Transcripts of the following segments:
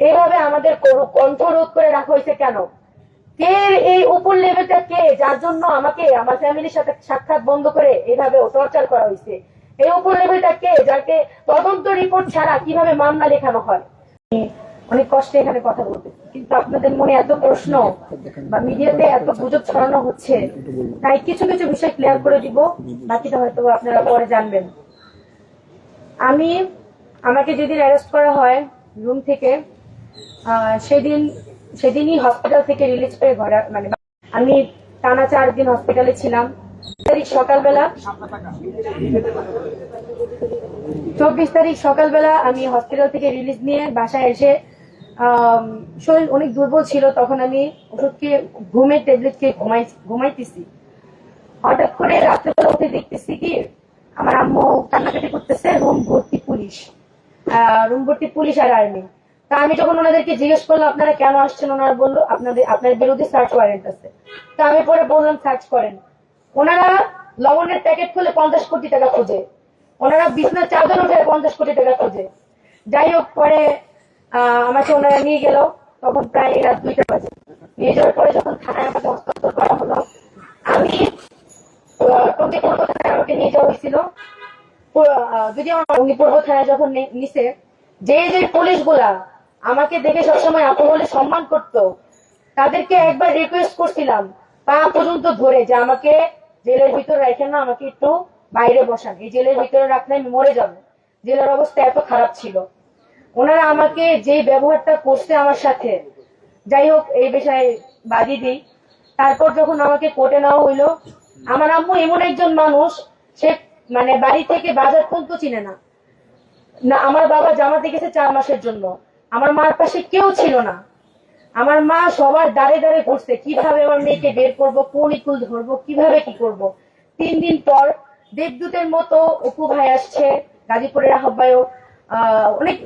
এইভাবে আমাদের কণ্ঠ রোধ করে রাখা হয়েছে কেন? কে এই উপর লেভেলটা, কে যার জন্য আমাকে আমার ফ্যামিলির সাথে সাক্ষাৎ বন্ধ করে এইভাবে টর্চার করা হয়েছে? এই উপর লেভেলটা কে, যাকে তদন্ত রিপোর্ট ছাড়া কিভাবে মামলা লেখানো হয়? অনেক কষ্টে এখানে কথা বলতে, কিন্তু আপনাদের মনে এত প্রশ্ন বা মিডিয়াতে এত গুজব ছড়ানো হচ্ছে, তাই কিছু কিছু বিষয় ক্লিয়ার করে দিব, বাকিটা হয়তো আপনারা পরে জানবেন। আমাকে যেদিন অ্যারেস্ট করা হয় রুম থেকে, সেদিনই হসপিটাল থেকে রিলিজ পেয়ে ঘরে, মানে আমি টানা 4 দিন হসপিটালে ছিলাম। সকালবেলা 24 তারিখ সকালবেলা আমি হসপিটাল থেকে রিলিজ নিয়ে বাসায় এসে শরীর অনেক দুর্বল ছিল, তখন আমি ওষুধ খেয়ে ঘুমের ট্যাবলেট খেয়ে ঘুমাইতেছি। হঠাৎ করে রাত্রেবেলা উঠে দেখতেছি কি আমার আম্মু কান্নাকাটি করতেছে, রুম ভর্তি পুলিশ আর আর্মি। তা আমি যখন ওনাদেরকে জিজ্ঞেস করলাম আপনারা কেন আসছেন, ওনারা বললো আপনার বিরুদ্ধে সার্চ ওয়ারেন্ট আছে। তা আমি পরে বললাম সার্চ করেন। ওনারা লবণের প্যাকেট খুলে 50 কোটি টাকা খোঁজে, ওনারা বিছনার চাদর উঠে 50 কোটি টাকা খোঁজে। যাই হোক, পরে আমাকে ওনারা নিয়ে গেল, তখন প্রায় রাত 2টা বাজে। নিয়ে যাওয়ার পরে যখন থানায় আমাকে হস্তান্তর করা হলো, আমি আমাকে নিয়ে যাওয়া হয়েছিল যদি আমার পূর্ব থানায় যখন নিচে যে পুলিশ গুলা আমাকে দেখে সবসময় আপু বলে সম্মান করত, তাদেরকে একবার রিকোয়েস্ট করছিলাম পা পর্যন্ত ধরে যে আমাকে জেলের ভিতরে রাখেন না, আমাকে একটু বাইরে বসান, এই জেলের ভিতরে রাখলে আমি মরে যাবো। জেলের অবস্থা এত খারাপ ছিল। ওনারা আমাকে যে ব্যবহারটা করছে আমার সাথে, যাই হোক এই বিষয়ে বাদই দিই। তারপর যখন আমাকে কোর্টে নেওয়া হইলো, আমার আম্মু এমন একজন মানুষ, সে মানে বাড়ি থেকে বাজার পর্যন্ত চিনে না। আমার বাবা জামাতে গেছে 4 মাসের জন্য, আমার মার পাশে কেউ ছিল না। আমার মা সবার দাঁড়ে দাঁড়ে ঘুরছে কিভাবে আমার মেয়েকে বের করবো, কোন স্কুল ধরবো, কিভাবে কি করব। 3 দিন পর দেবদূতের মতো অপু ভাই আসছে, গাজীপুরের আহ্বায়ক,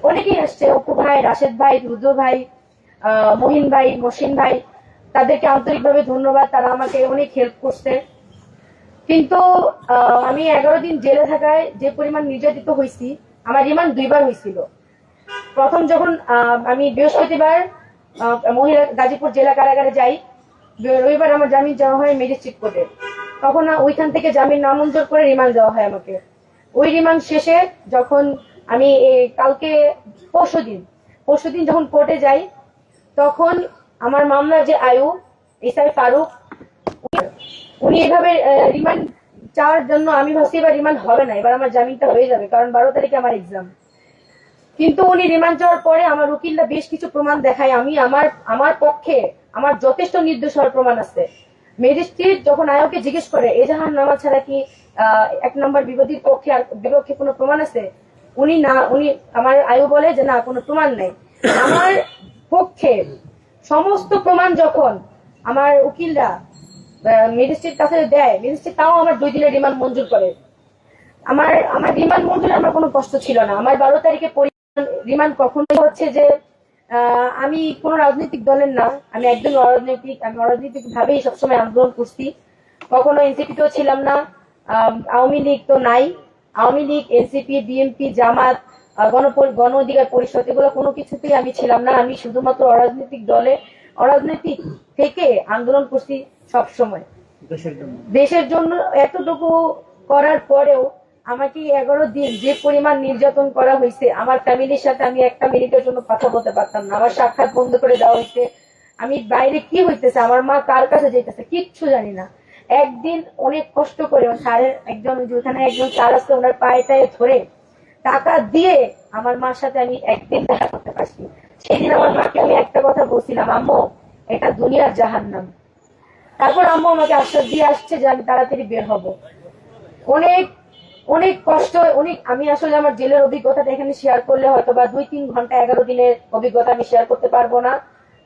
অনেকেই আসছে, অপু ভাই, রাশেদ ভাই, রুদ্র ভাই, মহিন ভাই, মসিন ভাই, তাদেরকে আন্তরিকভাবে ধন্যবাদ, তারা আমাকে অনেক হেল্প করছে। কিন্তু আমি 11 দিন জেলে থাকায় যে পরিমাণ নির্যাতিত হয়েছি, আমার রিমান্ড 2বার হয়েছিল। প্রথম যখন আমি বৃহস্পতিবার মহিলা গাজীপুর জেলা কারাগারে যাই, রবিবার আমার জামিন চাওয়া হয় ম্যাজিস্ট্রেট কোর্টে, তখন ওইখান থেকে জামিন নামঞ্জুর করে রিমান্ড দেওয়া হয় আমাকে। ওই রিমান্ড শেষে যখন আমি কালকে পরশুদিন যখন কোর্টে যাই, তখন আমার মামলার যে আয়ু এসআই ফারুক, উনি এভাবে রিমান্ড চাওয়ার জন্য, আমি ভাবছি এবার রিমান্ড হবে না, এবার আমার জামিনটা হয়ে যাবে, কারণ 12 তারিখে আমার এক্সাম। কিন্তু উনি রিমান্ড চাওয়ার পরে আমার উকিলরা বেশ কিছু প্রমাণ দেখায়, আমি আমার পক্ষে আমার যথেষ্ট নির্দোষ হওয়ার প্রমাণ আছে। ম্যাজিস্ট্রেট যখন আয়োকে জিজ্ঞেস করে এজাহার নামা ছাড়া কি 1 নম্বর বিবাদীর পক্ষে আর বিপক্ষে কোনো প্রমাণ আছে, উনি আমার আয়ু বলে যে না, কোনো প্রমাণ নেই। আমার পক্ষে সমস্ত প্রমাণ যখন আমার উকিলরা ম্যাজিস্ট্রেট কাছে দেয়, ম্যাজিস্ট্রেট তাও আমার 2 দিনের রিমান্ড মঞ্জুর করে। আমার রিমান্ড মঞ্জুরে আমার কোনো কষ্ট ছিল না। আমার 12 তারিখে রিমান্ড কখনোই হচ্ছে যে আমি কোন রাজনৈতিক দলের না, আমি একদম অরাজনৈতিক ভাবেই সবসময় আন্দোলন করছি, কখনো এনসিপিতেও ছিলাম না, আওয়ামী লীগ তো নাই, আওয়ামী লীগ, এনসিপি, বিএনপি, জামাত, গণ অধিকার পরিষদ, এগুলো কোনো কিছুতেই আমি ছিলাম না। আমি শুধুমাত্র অরাজনৈতিক থেকে আন্দোলন করছি সবসময় দেশের জন্য। এতটুকু করার পরেও আমাকে 11 দিন যে পরিমাণ নির্যাতন করা হয়েছে, আমার ফ্যামিলির সাথে আমি 1 মিনিটের জন্য কথা বলতে পারতাম না, আমার সাক্ষাৎ বন্ধ করে দেওয়া হয়েছে। আমি বাইরে কি হইতেছে, আমার মা কার কাছে যেতেছে কিচ্ছু জানি না। একদিন অনেক কষ্ট করে স্যারের যেখানে একজন স্যার আছে, ওনার পায়েটায় ধরে টাকা দিয়ে আমার মার সাথে আমি একদিন দেখা করতে পারছি। সেদিন আমার মাকে আমি একটা কথা বলছিলাম, আম্মু এটা দুনিয়ার জাহান্নাম। তারপর আম্মু আমাকে আশ্বাস দিয়ে আসছে যে আমি তাড়াতাড়ি বের হব। অনেক কষ্ট, আমি আসলে আমার জেলের অভিজ্ঞতাটা এখানে শেয়ার করলে হয়তো বা 2-3 ঘন্টা 11 দিনের অভিজ্ঞতা আমি শেয়ার করতে পারবো না।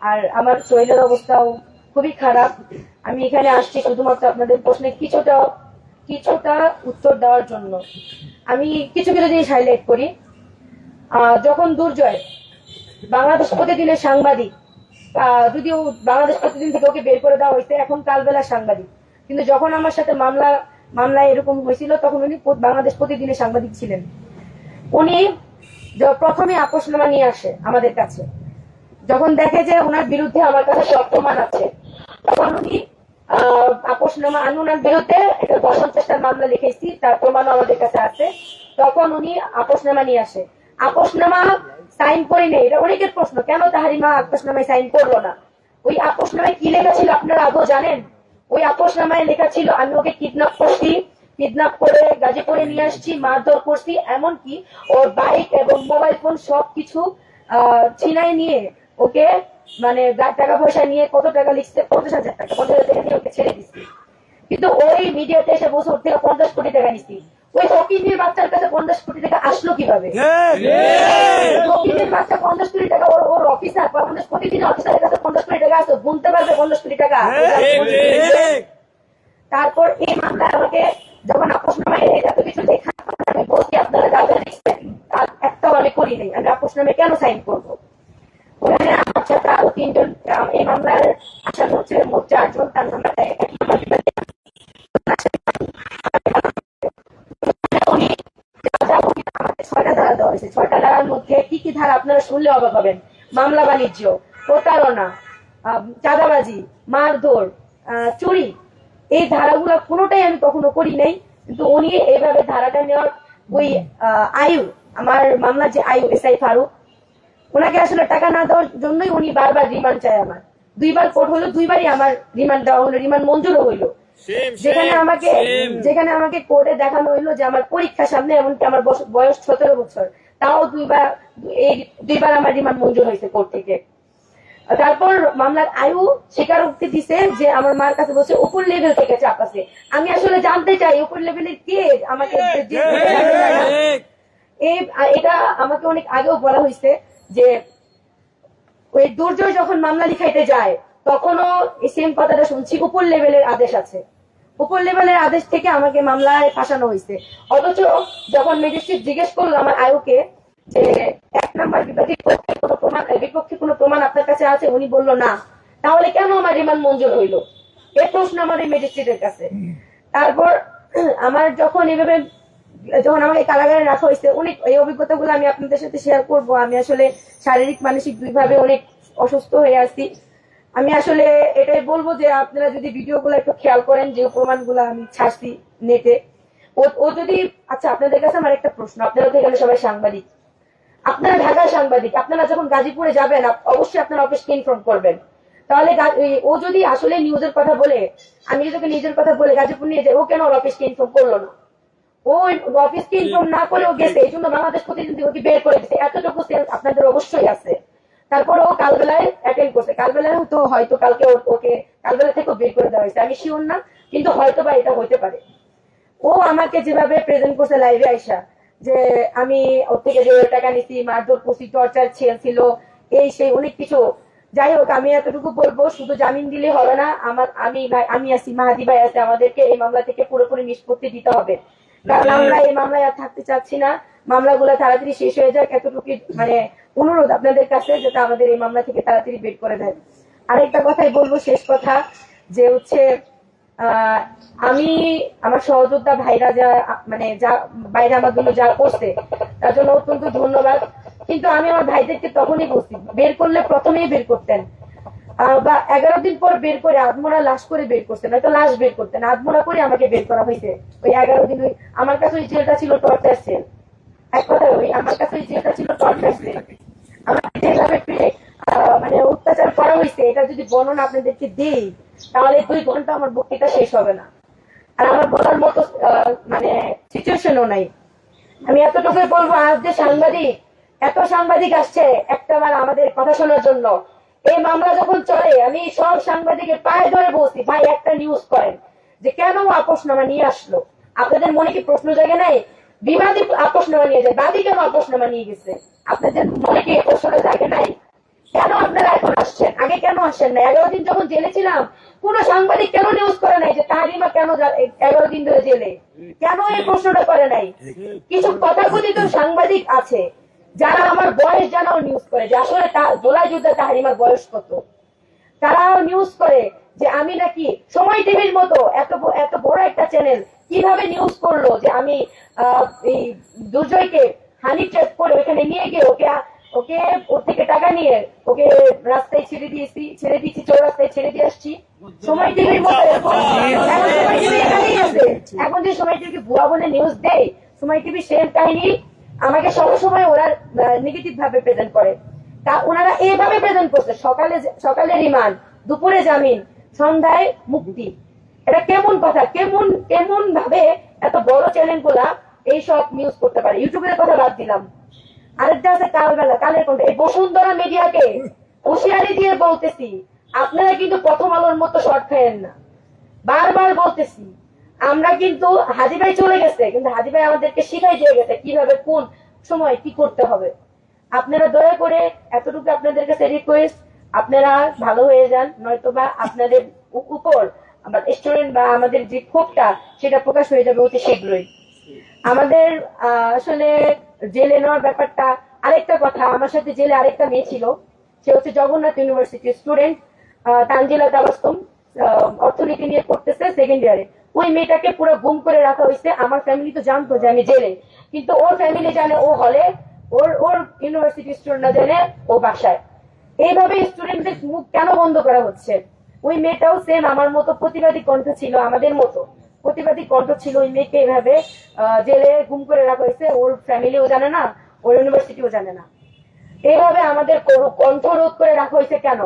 আর আমার শরীরের অবস্থাও খুবই খারাপ। আমি এখানে আসছি শুধুমাত্র আপনাদের প্রশ্নে কিছুটা উত্তর দেওয়ার জন্য। আমি কিছু জিনিস হাইলাইট করি। যখন দুর্জয় বাংলাদেশ প্রতিদিনের সাংবাদিক, যদিও বাংলাদেশ প্রতিদিন থেকে ওকে বের করে দেওয়া হয়েছে, এখন কালবেলা সাংবাদিক, কিন্তু যখন আমার সাথে মামলা এরকম হয়েছিল তখন উনি বাংলাদেশ প্রতিদিনের সাংবাদিক ছিলেন। উনি প্রথমে আপোষনামা নিয়ে আসে আমাদের কাছে, যখন দেখে যে ওনার বিরুদ্ধে আমার কাছে সব প্রমাণ আছে, তখন উনি আপোষনামা, আমি ওনার বিরুদ্ধে একটা দর্শন চেষ্টার মামলা লিখেছি, তার প্রমাণও আমাদের কাছে আছে। তখন উনি আপোষনামা নিয়ে আসে। আপোষনামা সাইন করে নেই, এটা অনেকের প্রশ্ন, কেন তাহারিমা আপোষনামায় সাইন করলো না? ওই আপোষনামায় কি লেখা ছিল আপনারা আদৌ জানেন? ওই আপোষনামায় লেখা ছিল আমি ওকে কিডন্যাপ করছি, কিডন্যাপ করে গাজীপুরে নিয়ে আসছি, মারধর করছি, এমনকি ওর বাইক এবং মোবাইল ফোন সবকিছু ছিনাই নিয়ে ওকে, মানে টাকা পয়সা নিয়ে, কত টাকা লিখছে, 50,000 টাকা, 50,000 টাকা নিয়ে ওকে ছেড়ে দিচ্ছি। কিন্তু ওই মিডিয়াতে এসে বছর থেকে 50 কোটি টাকা নিচ্ছি। ওই হকিমের বাচ্চার কাছে 50 কোটি টাকা আসলো কিভাবে? হকিমের বাচ্চা 50 কোটি টাকা, ওর অফিসার, প্রতিদিন অফিসারের কাছে 50 কোটি টাকা আছে, গুনতে পারবে 50 কোটি টাকা? তারপর এই মামলা আমাকে যখন আপোষনামায় এত কিছু লেখা, আমি বলছি আপনারা যাদের একটাও আমি করি নাই, আমি আপোষনামায় কেন সাইন করবো? ওখানে আমার সাথে আরো 3 জন এই মামলার আসামি হচ্ছে মোট 4 জন, তার নাম্বারটা আমাকে 6টা ধারা দেওয়া হয়েছে। 6টা ধারার মধ্যে কি কি ধারা আপনারা শুনলে অবাক হবেন। মামলা বাণিজ্য, প্রতারণা, চাঁদাবাজি, মারধর, চুরি, এই ধারাগুলো কোনোটাই আমি কখনো করি নাই। কিন্তু উনি এইভাবে ধারাটা নেওয়ার ওই আয়ু, আমার মামলার যে আয়ু এসআই ফারুক, ওনাকে আসলে টাকা না দেওয়ার জন্যই উনি বারবার রিমান্ড চায় আমার। 2বার কোর্ট হলো, 2বারই আমার রিমান্ড দেওয়া হলো, রিমান্ড মঞ্জুরও হইলো। যেখানে আমাকে কোর্টে দেখানো হইলো যে আমার পরীক্ষার সামনে, এমনকি আমার বয়স 17 বছর, তাও 2বার আমার রিমান্ড মঞ্জুর হয়েছে কোর্ট থেকে। তারপর মামলার আয়ু স্বীকারোক্তি দিছে যে আমার মার কাছে বসে উপর লেভেল থেকে চাপ আছে। আমি আসলে জানতে চাই উপর লেভেলের কে আমাকে, এটা আমাকে অনেক আগেও বলা হয়েছে যে ওই দুর্জয় যখন মামলা লিখাইতে যায় তখনও এই সেম কথাটা শুনছি, উপর লেভেলের আদেশ আছে, উপর লেভেলের আদেশ থেকে আমাকে মামলায় ফাঁসানো হয়েছে। অথচ যখন ম্যাজিস্ট্রেট জিজ্ঞেস করলো আমার আয়ুকে যে 1 নাম্বার বিপক্ষে কোনো প্রমাণ আপনার কাছে আছে, উনি বললো না, তাহলে কেন আমার রিমান্ড মঞ্জুর হইলো? এই প্রশ্ন আমার এই ম্যাজিস্ট্রেটের কাছে। তারপর আমার যখন এভাবে, যখন আমাকে কারাগারে রাখা হয়েছে, অনেক এই অভিজ্ঞতাগুলো আমি আপনাদের সাথে শেয়ার করব। আমি আসলে শারীরিক মানসিক দুইভাবে অনেক অসুস্থ হয়ে আছি। আমি আসলে এটাই বলবো যে আপনারা যদি ভিডিওগুলো একটু খেয়াল করেন, যে প্রমাণগুলো আমি ছাড়ছি নেটে, ও যদি, আচ্ছা আপনাদের কাছে আমার একটা প্রশ্ন, আপনারা তো এখানে সবাই সাংবাদিক, আপনারা ঢাকার সাংবাদিক, আপনারা যখন গাজীপুরে যাবেন অবশ্যই আপনারা অফিসকে ইনফর্ম করবেন। তাহলে ও যদি আসলে নিউজের কথা বলে, আমি যদি নিউজের কথা বলে গাজীপুর নিয়ে যাই, ও কেন ওর অফিসকে ইনফর্ম করলো না? ও অফিসকে ইনফর্ম না করেও গেছে, এই জন্য বাংলাদেশ প্রতিনিধি ওকে বের করে দিচ্ছে। এতটুকু সেন্স আপনাদের অবশ্যই আছে। তারপরে ও কালবেলায় অ্যাটেন্ড করছে, কালবেলায় তো হয়তো কালকে ওকে কালবেলা থেকেও বের করে দেওয়া হয়েছে, আমি শিওর না, কিন্তু হয়তো বা এটা হইতে পারে। ও আমাকে যেভাবে প্রেজেন্ট করছে লাইভে আইসা, যে আমি ওর থেকে 1,000 টাকা নিছি, মারধর করছি, টর্চার ছিল, এই সেই অনেক কিছু। যাই হোক, আমি এতটুকু বলবো, শুধু জামিন দিলে হবে না, আমি আছি, মাহাদি ভাই আছে, আমাদেরকে এই মামলা থেকে পুরোপুরি নিষ্পত্তি দিতে হবে। কারণ আমরা এই মামলায় আর থাকতে চাচ্ছি না, মামলাগুলো তাড়াতাড়ি শেষ হয়ে যাক, এতটুকু মানে অনুরোধ আপনাদের কাছে, যাতে আমাদের এই মামলা থেকে তাড়াতাড়ি বের করে দেয়। আরেকটা কথাই বলবো, শেষ কথা, যে হচ্ছে আমি আমার সহযোদ্ধা ভাইরা যা বাইরে আমার জন্য যা করছে তার জন্য অত্যন্ত ধন্যবাদ। কিন্তু আমি আমার ভাইদেরকে তখনই বলছি, বের করলে প্রথমেই বের করতেন, বা 11 দিন পর বের করে আধমোড়া লাশ করে বের করতেন, হয়তো লাশ বের করতেন, আধমোড়া করে আমাকে বের করা হয়েছে। ওই 11 দিন আমার কাছে ওই জেলটা ছিল টর্চার সেল। এক কথা, আমার কাছে ওই জেলটা ছিল টর্চার সেল। আমাকে যেভাবে মানে অত্যাচার করা হয়েছে, এটা যদি বর্ণনা আপনাদেরকে দিই তাহলে 2 ঘন্টা আমার বক্তৃতা শেষ হবে না, আর আমার বলার মতো মানে সিচুয়েশনও নাই। আমি এতটুকুই বলবো, আজ যে এত সাংবাদিক আসছে একটাবার আমাদের কথা শোনার জন্য, এই মামলা যখন চলে আমি সব সাংবাদিকের পায়ে ধরে বলছি, ভাই একটা নিউজ করেন যে কেন আপোষনামা নিয়ে আসলো। আপনাদের মনে কি প্রশ্ন জাগে নাই? বিবাদী আপোষনামা নিয়ে যায়, বাদী কেন আপোষনামা নিয়ে গেছে? আপনাদের মনে কি প্রশ্নটা জাগে নাই? কেন আপনারা এখন আসছেন? আগে কেন আসেন না? 11 দিন যখন জেলে ছিলাম, কোন সাংবাদিক কেন নিউজ করে নাই যে তাহারিমা কেন 11 দিন ধরে জেলে? কেন এই প্রশ্নটা করে নাই? কিছু তথাকথিত সাংবাদিক আছে যারা আমার বয়স জানাও নিউজ করে, যে আসলে জুলাই যুদ্ধে তাহারিমার বয়স কত। তারাও নিউজ করে যে আমি নাকি সময় টিভির মতো এত বড় একটা চ্যানেল কিভাবে নিউজ করলো যে আমি এই দুর্জয়কে হানি ট্র্যাপ করে ওইখানে নিয়ে গিয়ে ওকে ওকে ওর থেকে টাকা নিয়ে ওকে রাস্তায় ছেড়ে দিয়েছি চোর রাস্তায় ছেড়ে দিয়ে আসছি। সময় টিভির মতো এখন যে সময় টিভি ভুয়া বলে নিউজ দেয়, সময় টিভি সেম কাহিনী আমাকে সবসময় ওরা নেগেটিভ ভাবে প্রেজেন্ট করে। তা ওনারা এইভাবে প্রেজেন্ট করছে, সকালে রিমান্ড, দুপুরে জামিন, সন্ধ্যায় মুক্তি। এটা কেমন কথা? কেমন কেমন ভাবে এত বড় চ্যানেল গুলা এইসব নিউজ করতে পারে? ইউটিউবের কথা বাদ দিলাম, আরেকটা আছে কালের কণ্ঠ। এই বসুন্ধরা মিডিয়াকে হুঁশিয়ারি দিয়ে বলতেছি, আপনারা কিন্তু প্রথম আলোর মতো শর্ট খায়েন না। বারবার বলতেছি, আমরা কিন্তু হাজি ভাই চলে গেছে, কিন্তু হাজি ভাই আমাদেরকে শিখাই দিয়ে গেছে কিভাবে কোন সময় কি করতে হবে। আপনারা দয়া করে, এতটুকু আপনাদের কাছে রিকোয়েস্ট, আপনারা ভালো হয়ে যান, নয়তোবা আপনাদের উপর আমার স্টুডেন্ট বা আমাদের যে ক্ষোভটা সেটা প্রকাশ হয়ে যাবে অতি শীঘ্রই। আমাদের আসলে জেলে নেওয়ার ব্যাপারটা, আরেকটা কথা, আমার সাথে জেলে আরেকটা মেয়ে ছিল, সে হচ্ছে জগন্নাথ ইউনিভার্সিটির স্টুডেন্ট, তানজিলা তাবাসসুম, অর্থনীতি নিয়ে পড়তেছে সেকেন্ড ইয়ারে। ওই মেয়েটাকে পুরো গুম করে রাখা হয়েছে। আমার ফ্যামিলি তো জানতো যে আমি জেলে, কিন্তু ওর ফ্যামিলি জানে ও হলে, ওর ইউনিভার্সিটি স্টুডেন্ট না জানে ও বাসায়। এইভাবে স্টুডেন্টদের মুখ কেন বন্ধ করা হচ্ছে? ওই মেয়েটাও সেম আমার মতো প্রতিবাদী কণ্ঠ ছিল, আমাদের মতো প্রতিবাদী কণ্ঠ ছিল। ওই মেয়েকে এভাবে জেলে গুম করে রাখা হয়েছে, ওর ফ্যামিলিও জানে না, ওর ইউনিভার্সিটিও জানে না। এইভাবে আমাদের কণ্ঠ রোধ করে রাখা হয়েছে কেন?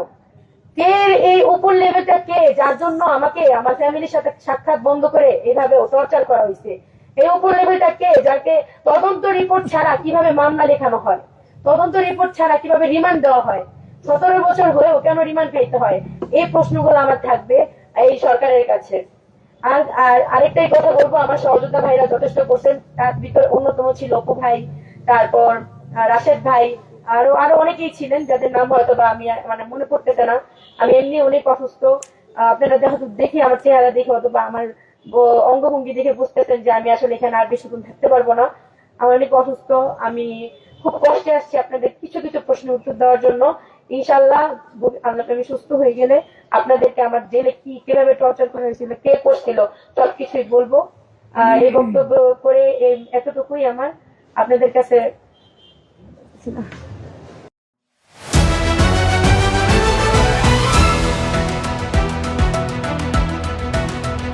কে এই উপর লেভেলটা, কে যার জন্য আমাকে আমার ফ্যামিলির সাথে সাক্ষাৎ বন্ধ করে এইভাবে টর্চার করা হয়েছে? এই উপর লেভেলটা কে, যাকে তদন্ত রিপোর্ট ছাড়া কিভাবে মামলা লেখানো হয়, তদন্ত রিপোর্ট ছাড়া কিভাবে রিমান্ড দেওয়া হয়, 17 বছর হয়েও কেন রিমান্ড পেতে হয়? এই প্রশ্নগুলো আমার থাকবে এই সরকারের কাছে। আর আরেকটাই কথা বলবো, আমার সহযোদ্ধা ভাইরা যথেষ্ট করছেন, তার ভিতরে অন্যতম ছিল অপু ভাই, তারপর রাশেদ ভাই, আরো আরো অনেকেই ছিলেন যাদের নাম হয়তো বা আমি মানে মনে পড়তেছে না। আমি এমনি অনেক অসুস্থ, আপনারা দেখি আমার চেহারা দেখে অথবা আমার অঙ্গভঙ্গি দেখে বুঝতেছেন যে আমি আসলে এখানে আর বেশিক্ষণ থাকতে পারবো না। আমি অনেক অসুস্থ, আমি খুব কষ্টে আসছি আপনাদের কিছু কিছু প্রশ্নের উত্তর দেওয়ার জন্য। ইনশাল্লাহ আল্লাহ আমি সুস্থ হয়ে গেলে আপনাদেরকে আমার জেলে কিভাবে টর্চার করা হয়েছিল, কে করছিল, সবকিছুই বলবো। এই বক্তব্য করে এতটুকুই আমার আপনাদের কাছে